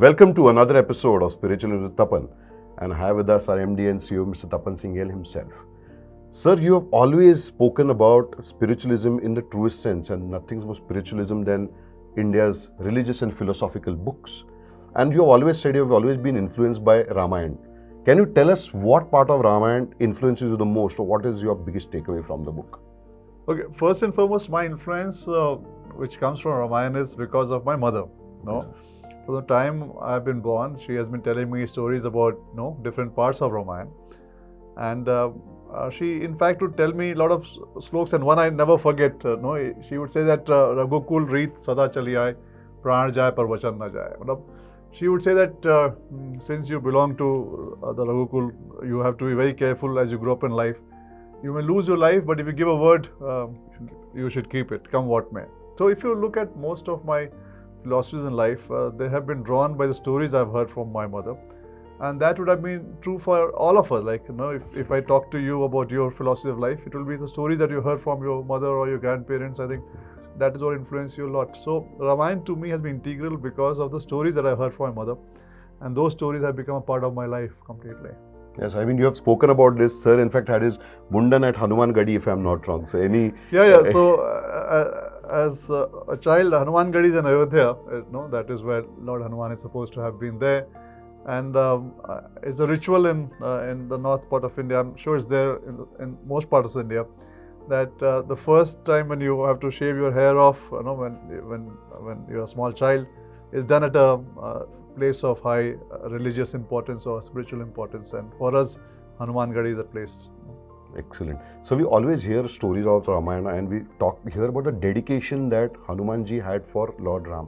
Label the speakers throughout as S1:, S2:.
S1: Welcome to another episode of Spiritualism with Tapan, and I have with us our MD and CEO, Mr. Tapan Singhel himself. Sir, you have always spoken about spiritualism in the truest sense, and nothing more spiritualism than India's religious and philosophical books. And you have always said you have always been influenced by Ramayan. Can you tell us what part of Ramayan influences you the most, or what is your biggest takeaway from the book?
S2: Okay, first and foremost, my influence, which comes from Ramayan, is because of my mother. No, yes. From the time I've been born, she has been telling me stories about different parts of Ramayan, and she, in fact, would tell me a lot of sloks, and one I never forget. She would say that Raghukul Reet Sada Chali Aaye, Pran Jaye Par Vachan Na Jaye. She would say that since you belong to the Raghukul, you have to be very careful as you grow up in life. You may lose your life, but if you give a word, you should keep it, come what may. So if you look at most of my philosophies in life, they have been drawn by the stories I've heard from my mother. And that would have been true for all of us. Like, if I talk to you about your philosophy of life, it will be the stories that you heard from your mother or your grandparents. I think that is what influenced you a lot. So Ramayan to me has been integral because of the stories that I heard from my mother. And those stories have become a part of my life completely.
S1: Yes, I mean, you have spoken about this. Sir, in fact, had his Mundan at Hanuman Gadi, if I'm not wrong. So any...
S2: Yeah. So as a child, Hanuman Gadi is in Ayodhya. That is where Lord Hanuman is supposed to have been there. And it's a ritual in the north part of India. I'm sure it's there in most parts of India. That the first time when you have to shave your hair off, when you're a small child, is done at a place of high religious importance or spiritual importance, and for us, Hanuman Gadi is that place.
S1: Excellent. So we always hear stories of Ramayana, and we hear about the dedication that Hanumanji had for Lord Ram,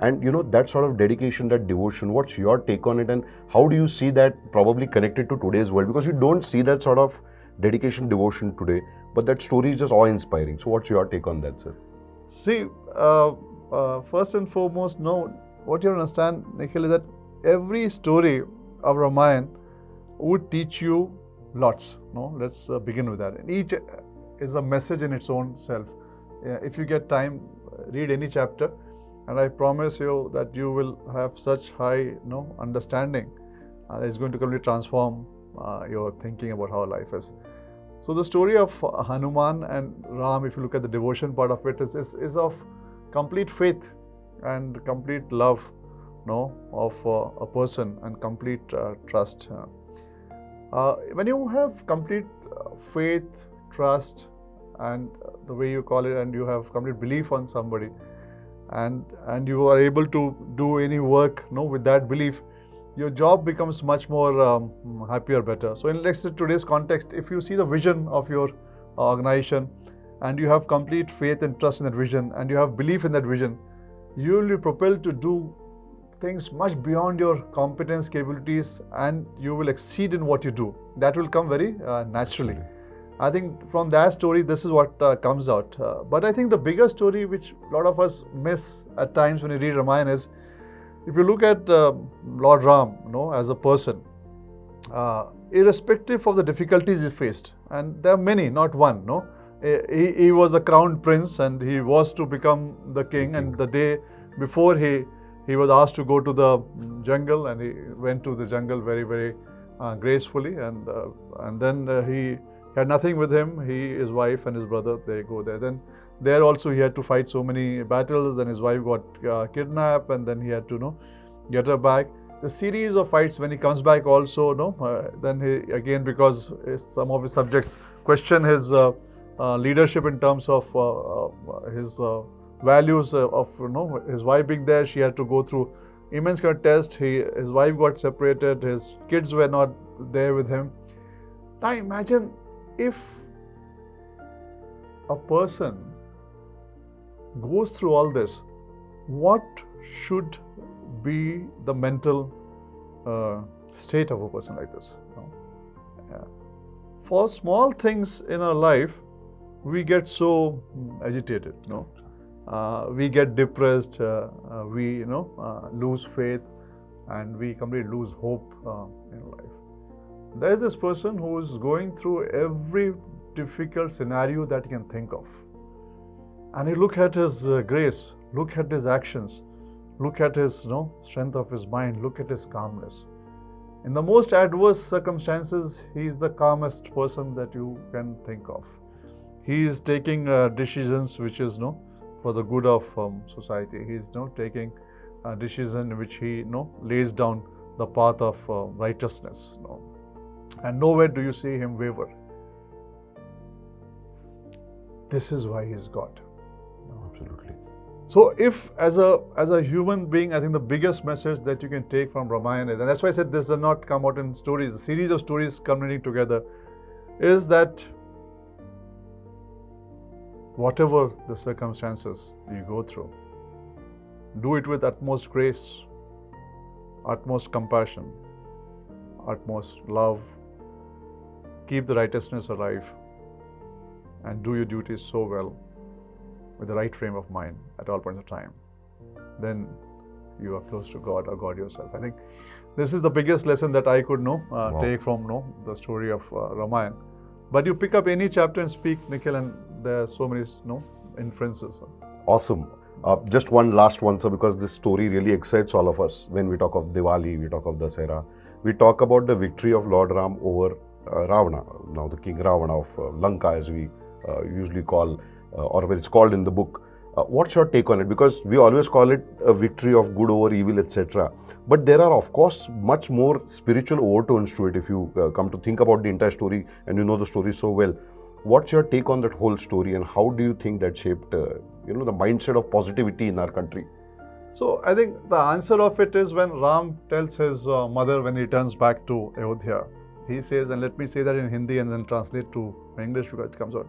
S1: and that sort of dedication, that devotion. What's your take on it, and how do you see that probably connected to today's world? Because you don't see that sort of dedication, devotion today, but that story is just awe-inspiring. So what's your take on that, sir?
S2: See, first and foremost, what you understand, Nikhil, is that every story of Ramayan would teach you lots. Let's begin with that. And each is a message in its own self. If you get time, read any chapter, and I promise you that you will have such high understanding. It's going to completely transform your thinking about how life is. So the story of Hanuman and Ram, if you look at the devotion part of it, is of complete faith and complete love, of a person, and complete trust. When you have complete faith, trust, and the way you call it, and you have complete belief on somebody, and you are able to do any work, with that belief, your job becomes much more happier, better. So in today's context, if you see the vision of your organization, and you have complete faith and trust in that vision, and you have belief in that vision, you will be propelled to do things much beyond your competence, capabilities, and you will exceed in what you do. That will come very naturally. I think from that story, this is what comes out. But I think the bigger story, which a lot of us miss at times when you read Ramayan, is if you look at Lord Ram, as a person, irrespective of the difficulties he faced, and there are many, not one, He was the crowned prince, and he was to become the king. And the day before, he was asked to go to the jungle, and he went to the jungle very, very gracefully. And then he had nothing with him. His wife and his brother, they go there. Then there also he had to fight so many battles, and his wife got kidnapped, and then he had to get her back. The series of fights when he comes back also, then he again, because some of his subjects question his leadership in terms of his values of his wife being there. She had to go through immense kind of test. His wife got separated. His kids were not there with him. Now imagine if a person goes through all this, what should be the mental state of a person like this? For small things in our life, we get so agitated, we get depressed, we lose faith, and we completely lose hope in life. There is this person who is going through every difficult scenario that you can think of, and you look at his grace, look at his actions, Look at his strength of his mind. Look at his calmness. In the most adverse circumstances, he is the calmest person that you can think of. He is taking decisions which is for the good of society. He is taking a decision in which he lays down the path of righteousness. And nowhere do you see him waver. This is why he is God.
S1: Absolutely.
S2: So if as a human being, I think the biggest message that you can take from Ramayan is, and that's why I said this does not come out in stories, a series of stories culminating together, is that whatever the circumstances you go through, do it with utmost grace, utmost compassion, utmost love, keep the righteousness alive, and do your duties so well with the right frame of mind at all points of time. Then you are close to God or God yourself. I think this is the biggest lesson that I could take from the story of Ramayan. But you pick up any chapter and speak, Nikhil, and there are so many inferences.
S1: Awesome. Just one last one, sir, because this story really excites all of us. When we talk of Diwali, we talk of Dasera, we talk about the victory of Lord Ram over Ravana, now the King Ravana of Lanka, as we usually call, or it's called in the book. What's your take on it? Because we always call it a victory of good over evil, etc. But there are, of course, much more spiritual overtones to it if you come to think about the entire story and you know the story so well. What's your take on that whole story, and how do you think that shaped the mindset of positivity in our country?
S2: So I think the answer of it is when Ram tells his mother when he turns back to Ayodhya. He says, and let me say that in Hindi and then translate to English because it comes out.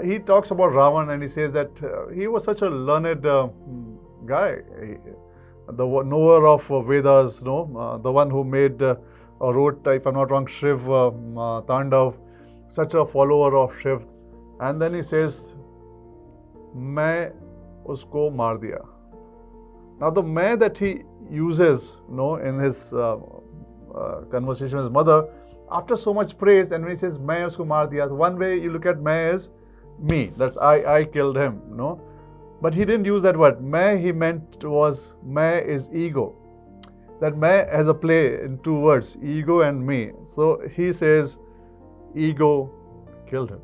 S2: He talks about Ravan and he says that he was such a learned guy, the knower of Vedas, the one who made or wrote, if I'm not wrong, Shiv Tandav, such a follower of Shiv. And then he says, "Main usko maar diya." Now the "main" that he uses, in his conversation with his mother, after so much praise, and when he says "main usko maar diya," one way you look at "main" is me, that's I killed him, But he didn't use that word. Main he meant was, main is ego. That main has a play in two words, ego and me. So he says, ego killed him.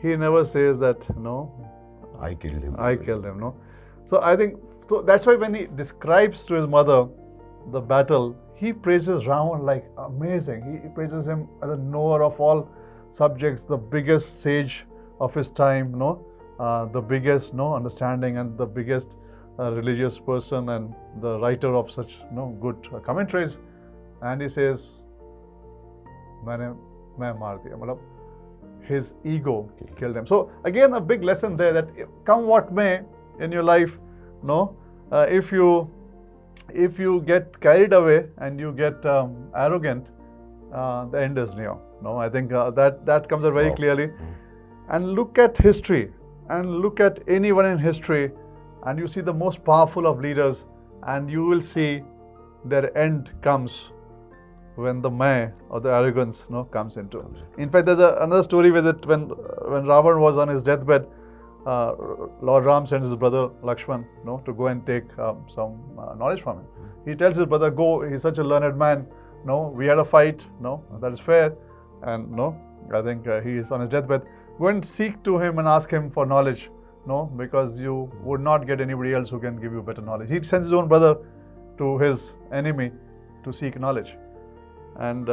S2: He never says that,
S1: I killed him.
S2: I killed him, So I think, that's why when he describes to his mother the battle, he praises Ravan like amazing. He praises him as a knower of all subjects, the biggest sage of his time, the biggest understanding and the biggest religious person and the writer of such good commentaries. And he says, main maar diya. His ego killed him. So again, a big lesson there that come what may in your life, if you get carried away and you get arrogant, the end is near. I think that comes out very clearly. And look at history, and look at anyone in history, and you see the most powerful of leaders, and you will see their end comes when the maya or the arrogance comes into. In fact, there's another story with it when Ravan was on his deathbed. Lord Ram sends his brother Lakshman to go and take some knowledge from him. He tells his brother, go, he's such a learned man. We had a fight, that is fair. And I think he is on his deathbed. Go and seek to him and ask him for knowledge, because you would not get anybody else who can give you better knowledge. He sends his own brother to his enemy to seek knowledge. And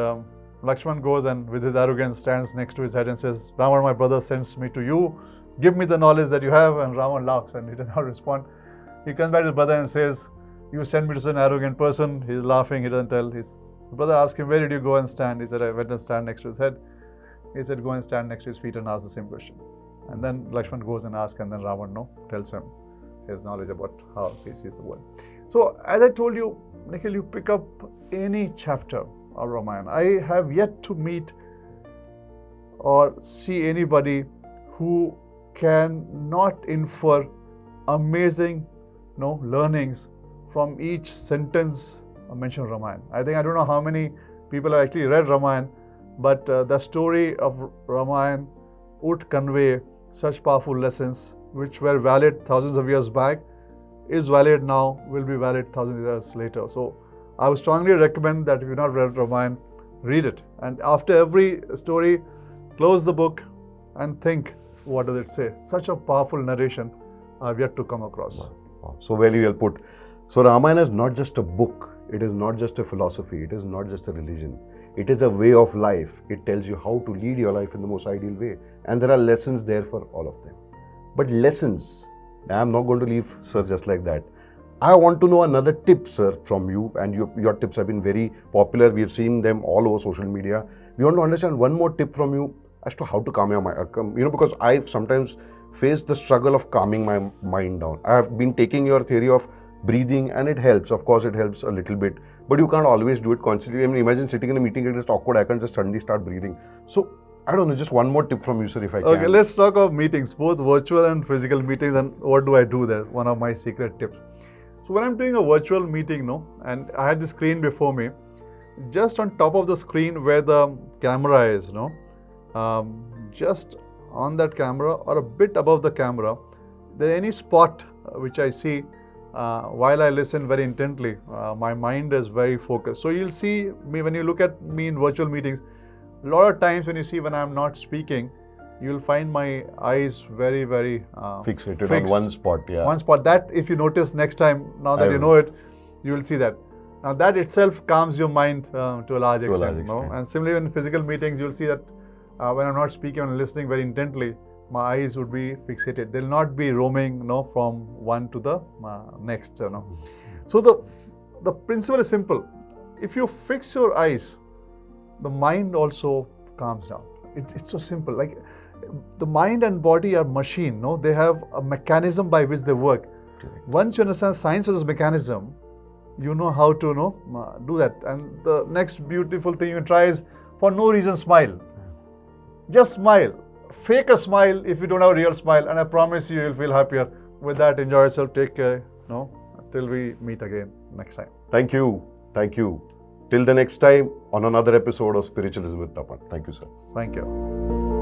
S2: Lakshman goes and with his arrogance stands next to his head and says, Ravan, my brother, sends me to you. Give me the knowledge that you have. And Ravan laughs and he does not respond. He comes back to his brother and says, you send me to an arrogant person. He's laughing, he doesn't tell. His brother asks him, where did you go and stand? He said, I went and stand next to his head. He said, go and stand next to his feet and ask the same question. And then Lakshman goes and asks, and then Ravan tells him his knowledge about how he sees the world. So as I told you, Nikhil, you pick up any chapter of Ramayan. I have yet to meet or see anybody who can not infer amazing learnings from each sentence mentioned in Ramayan. I don't know how many people have actually read Ramayan, but the story of Ramayan would convey such powerful lessons which were valid thousands of years back, is valid now will be valid 1,000 years later. So I would strongly recommend that if you've not read Ramayan, read it. And after every story, close the book and think, what does it say? Such a powerful narration I've yet to come across.
S1: Wow. So very well put. So Ramayana is not just a book. It is not just a philosophy. It is not just a religion. It is a way of life. It tells you how to lead your life in the most ideal way. And there are lessons there for all of them. But lessons, I am not going to leave, sir, just like that. I want to know another tip, sir, from you. And your tips have been very popular. We have seen them all over social media. We want to understand one more tip from you as to how to calm your mind. Because I sometimes face the struggle of calming my mind down. I have been taking your theory of breathing and it helps. Of course, it helps a little bit. But you can't always do it constantly. I mean, imagine sitting in a meeting, it's just awkward. I can't just suddenly start breathing. So, I don't know, just one more tip from you, sir, if I can.
S2: Okay, let's talk of meetings, both virtual and physical meetings, and what do I do there? One of my secret tips. So when I'm doing a virtual meeting, and I have the screen before me, just on top of the screen where the camera is, just on that camera or a bit above the camera, there any spot which I see while I listen very intently, my mind is very focused. So you'll see me when you look at me in virtual meetings, a lot of times when you see when I'm not speaking, you'll find my eyes very, very
S1: fixated
S2: fixed
S1: on one spot. Yeah.
S2: One spot. That if you notice next time, now that you know it, you will see that. Now that itself calms your mind to a large extent. And similarly in physical meetings, you'll see that when I'm not speaking and listening very intently, my eyes would be fixated. They'll not be roaming, from one to the next. So the principle is simple. If you fix your eyes, the mind also calms down. It's so simple. Like the mind and body are machine. They have a mechanism by which they work. Correct. Once you understand science as a mechanism, you know how to do that. And the next beautiful thing you try is, for no reason, smile. Just smile. Fake a smile if you don't have a real smile, and I promise you'll feel happier. With that, enjoy yourself. Take care. Till we meet again next time.
S1: Thank you. Thank you. Till the next time on another episode of Spiritualism with Tapan. Thank you, sir.
S2: Thank you.